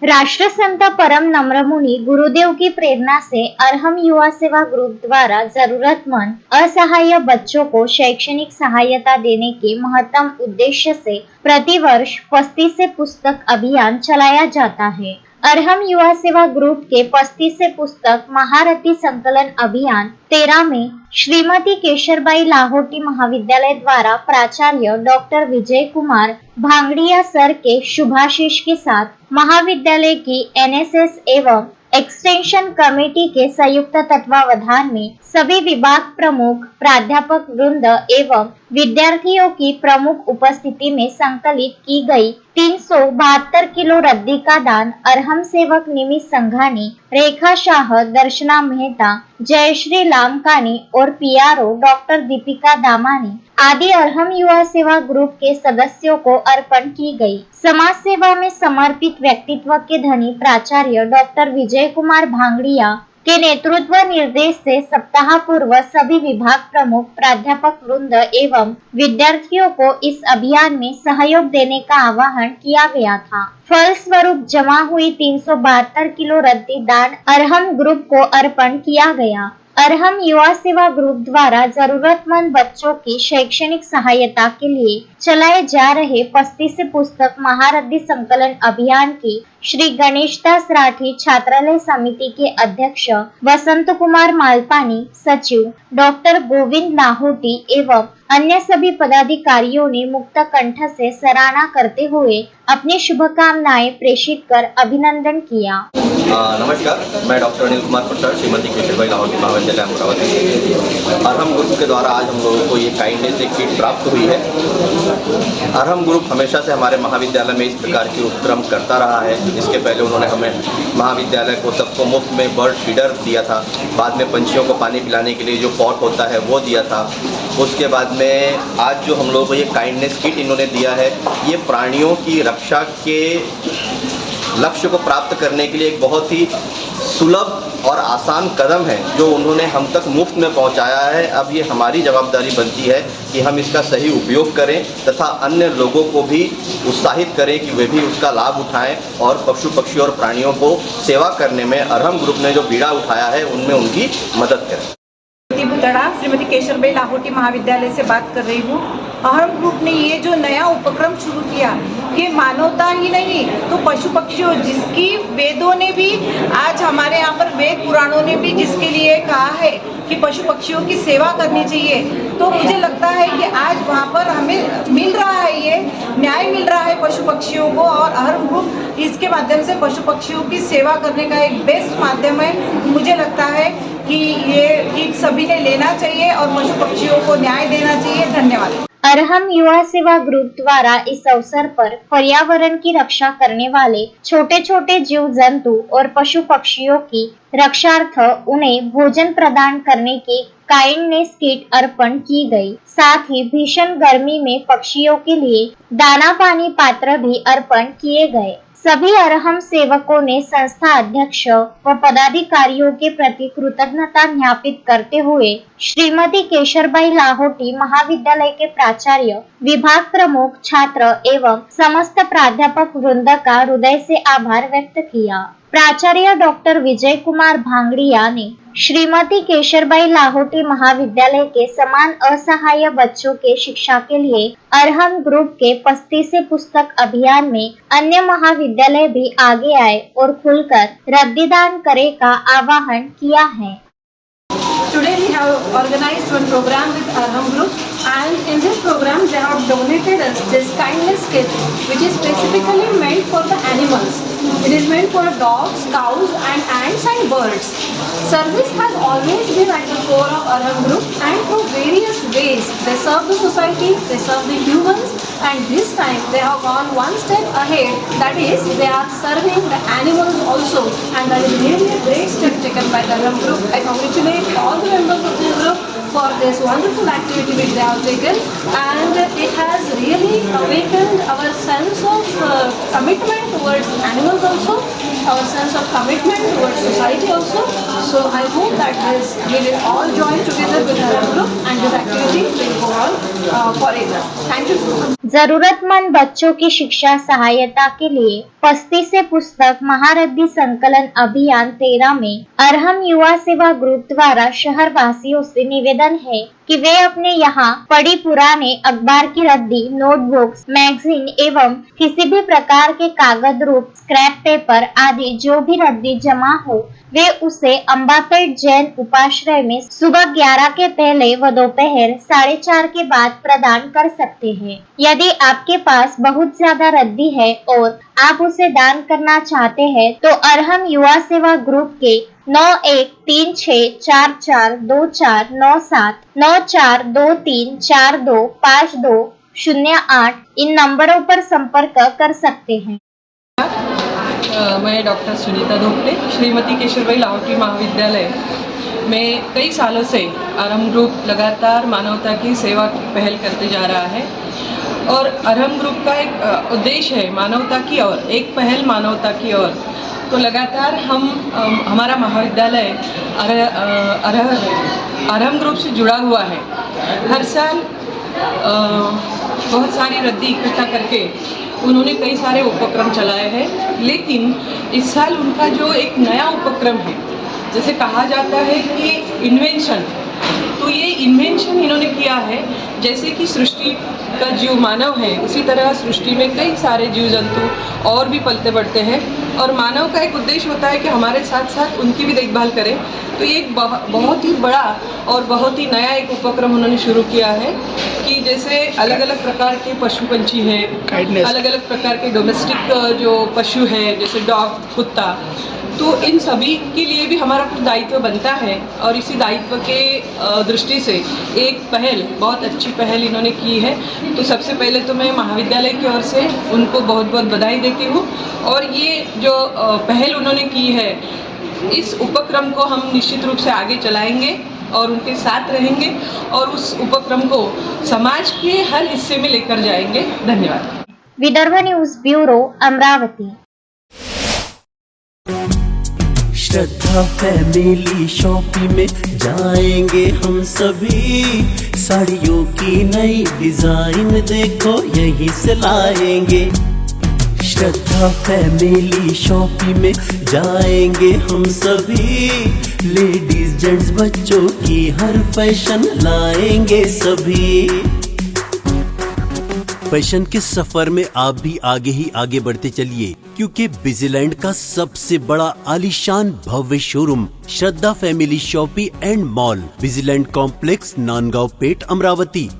राष्ट्रसंत परम नम्रमुनि गुरुदेव की प्रेरणा से अरहम युवा सेवा ग्रुप द्वारा जरूरतमंद असहाय बच्चों को शैक्षणिक सहायता देने के महत्तम उद्देश्य से प्रतिवर्ष 35 से पुस्तक अभियान चलाया जाता है। अरहम युवा सेवा ग्रुप के 35 से पुस्तक महारथी संकलन अभियान 13 में श्रीमती केशरबाई लाहोटी महाविद्यालय द्वारा प्राचार्य डॉक्टर विजय कुमार भांगड़िया सर के शुभाशीष के साथ महाविद्यालय की एनएसएस एवं एक्सटेंशन कमेटी के संयुक्त तत्वावधान में सभी विभाग प्रमुख, प्राध्यापक वृंद एवं विद्यार्थियों की प्रमुख उपस्थिति में संकलित की गई 372 किलो रद्दी का दान अरहम सेवक निमित्त संघानी, रेखा शाह, दर्शना मेहता, जयश्री लामकानी और पीआरओ डॉक्टर दीपिका दामानी आदि अरहम युवा सेवा ग्रुप के सदस्यों को अर्पण की गई। समाज सेवा में समर्पित व्यक्तित्व के धनी प्राचार्य डॉक्टर विजय कुमार भांगड़िया के नेतृत्व निर्देश से सप्ताह पूर्व सभी विभाग प्रमुख, प्राध्यापक वृंद एवं विद्यार्थियों को इस अभियान में सहयोग देने का आह्वान किया गया था। फलस्वरूप जमा हुई 372 किलो रद्दी दान अरहम ग्रुप को अर्पण किया गया। अरहम युवा सेवा ग्रुप द्वारा जरूरतमंद बच्चों की शैक्षणिक सहायता के लिए चलाए जा रहे 35 पुस्तक महारथी संकलन अभियान की श्री गणेशदास राठी छात्रालय समिति के अध्यक्ष वसंत कुमार मालपानी, सचिव डॉक्टर गोविंद लाहोटी एवं अन्य सभी पदाधिकारियों ने मुक्त कंठ से सराहना करते हुए अपनी शुभकामनाएं प्रेषित कर अभिनंदन किया। नमस्कार, मैं डॉक्टर अनिल कुमार प्रसाद, श्रीमती केशरबाई लाहोटी महाविद्यालय अमरावती। अरहम ग्रुप के द्वारा आज हम लोगों को ये काइंडनेस एक किट प्राप्त हुई है। अरहम ग्रुप हमेशा से हमारे महाविद्यालय में इस प्रकार की उपक्रम करता रहा है। इसके पहले उन्होंने हमें महाविद्यालय को सबको मुफ्त में बर्ड फीडर दिया था, बाद में पंछियों को पानी पिलाने के लिए जो पॉट होता है वो दिया था। उसके बाद में आज जो हम लोगों को ये काइंडनेस किट इन्होंने दिया है, ये प्राणियों की रक्षा के लक्ष्य को प्राप्त करने के लिए एक बहुत ही सुलभ और आसान कदम है जो उन्होंने हम तक मुफ्त में पहुंचाया है। अब ये हमारी जवाबदारी बनती है कि हम इसका सही उपयोग करें तथा अन्य लोगों को भी उत्साहित करें कि वे भी उसका लाभ उठाएं और पशु पक्षी और प्राणियों को सेवा करने में अरहम ग्रुप ने जो बीड़ा उठाया है उनमें उनकी मदद करें। श्रीमती केशरबाई लाहोटी महाविद्यालय से बात कर रही हूँ। अरहम ग्रुप ने ये जो नया उपक्रम शुरू किया, ये मानवता ही नहीं तो पशु पक्षियों, जिसकी वेदों ने भी, आज हमारे यहाँ पर वेद पुराणों ने भी जिसके लिए कहा है कि पशु पक्षियों की सेवा करनी चाहिए, तो मुझे लगता है कि आज वहाँ पर हमें मिल रहा है, ये न्याय मिल रहा है पशु पक्षियों को। और अरहम ग्रुप इसके माध्यम से पशु पक्षियों की सेवा करने का एक बेस्ट माध्यम है। मुझे लगता है कि ये किट सभी ने लेना चाहिए और पशु पक्षियों को न्याय देना चाहिए। धन्यवाद। अरहम युवा सेवा ग्रुप द्वारा इस अवसर पर पर्यावरण की रक्षा करने वाले छोटे छोटे जीव जंतु और पशु पक्षियों की रक्षार्थ उन्हें भोजन प्रदान करने की काइंडनेस किट अर्पण की गई। साथ ही भीषण गर्मी में पक्षियों के लिए दाना पानी पात्र भी अर्पण किए गए। सभी अरहम सेवकों ने संस्था अध्यक्ष व पदाधिकारियों के प्रति कृतज्ञता ज्ञापित करते हुए श्रीमती केशरबाई लाहोटी महाविद्यालय के प्राचार्य, विभाग प्रमुख, छात्र एवं समस्त प्राध्यापक वृंद का हृदय से आभार व्यक्त किया। प्राचार्य डॉक्टर विजय कुमार भांगड़िया ने श्रीमती केशरबाई लाहोटी महाविद्यालय के समान असहाय बच्चों के शिक्षा के लिए अरहम ग्रुप के 35 पुस्तक अभियान में अन्य महाविद्यालय भी आगे आए और खुलकर रद्दीदान करे का आह्वान किया है। Today we have organized one program with Arham Group, and in this program they have donated us this kindness kit, which is specifically meant for the animals. It is meant for dogs, cows and ants and birds. Service has always been at the core of Arham Group, and through various ways they serve the society, they serve the humans, and this time they have gone one step ahead, that is they are serving the animals also, and that is really a great step taken by the Arham Group. I congratulate all the members of this group for this wonderful activity which they have taken, and it has really awakened our sense of commitment towards animals also, our sense of commitment towards society also. So I hope that we will all join together with our group and this activity will go on forever. Thank you so much. जरूरतमंद बच्चों की शिक्षा सहायता के लिए पस्ती से पुस्तक महारथी संकलन अभियान 13 में अरहम युवा सेवा ग्रुप द्वारा शहर वासियों से निवेदन है कि वे अपने यहाँ पड़ी पुराने अखबार की रद्दी, नोटबुक्स, मैगजीन एवं किसी भी प्रकार के कागज रूप स्क्रैप पेपर आदि जो भी रद्दी जमा हो वे उसे अम्बापेट जैन उपाश्रय में सुबह 11 के पहले व दोपहर 4:30 के बाद प्रदान कर सकते हैं। यदि आपके पास बहुत ज्यादा रद्दी है और आप उसे दान करना चाहते हैं तो अरहम युवा सेवा ग्रुप के 9136442497 9423425208 इन नंबरों पर संपर्क कर सकते हैं। मैं डॉक्टर सुनीता धोपले, श्रीमती केशरबाई लाहोटी महाविद्यालय में कई सालों से अरहम ग्रुप लगातार मानवता की सेवा की पहल करते जा रहा है और अरहम ग्रुप का एक उद्देश्य है मानवता की ओर, एक पहल मानवता की ओर। तो लगातार हमारा महाविद्यालय अरहम ग्रुप से जुड़ा हुआ है। हर साल बहुत सारी रद्दी इकट्ठा करके उन्होंने कई सारे उपक्रम चलाए हैं, लेकिन इस साल उनका जो एक नया उपक्रम है, जैसे कहा जाता है कि इन्वेंशन, तो ये इन्वेंशन इन्होंने किया है। जैसे कि सृष्टि का जीव मानव है, उसी तरह सृष्टि में कई सारे जीव जंतु और भी पलते बढ़ते हैं और मानव का एक उद्देश्य होता है कि हमारे साथ साथ उनकी भी देखभाल करें। तो ये एक बहुत ही बड़ा और बहुत ही नया एक उपक्रम उन्होंने शुरू किया है कि जैसे अलग अलग प्रकार के पशु पंछी हैं, अलग अलग प्रकार के डोमेस्टिक जो पशु है जैसे डॉग, कुत्ता, तो इन सभी के लिए भी हमारा कुछ दायित्व बनता है और इसी दायित्व के दृष्टि से एक पहल, बहुत अच्छी पहल इन्होंने की है। तो सबसे पहले तो मैं महाविद्यालय की ओर से उनको बहुत बहुत बधाई देती हूँ और ये जो पहल उन्होंने की है, इस उपक्रम को हम निश्चित रूप से आगे चलाएंगे और उनके साथ रहेंगे और उस उपक्रम को समाज के हर हिस्से में लेकर जाएंगे। धन्यवाद। Vidarbha news bureau, Amravati. Shraddha family shopping में जाएंगे हम सभी, साड़ियों की नई डिजाइन देखो यहीं से लाएंगे। श्रद्धा फैमिली शॉपिंग में जाएंगे हम सभी, लेडीज जेंट्स बच्चों की हर फैशन लाएंगे सभी। फैशन के सफर में आप भी आगे ही आगे बढ़ते चलिए, क्योंकि बिजीलैंड का सबसे बड़ा आलीशान भव्य showroom Shraddha family shopping and mall, Busyland complex, Nandgaon Peth, Amravati.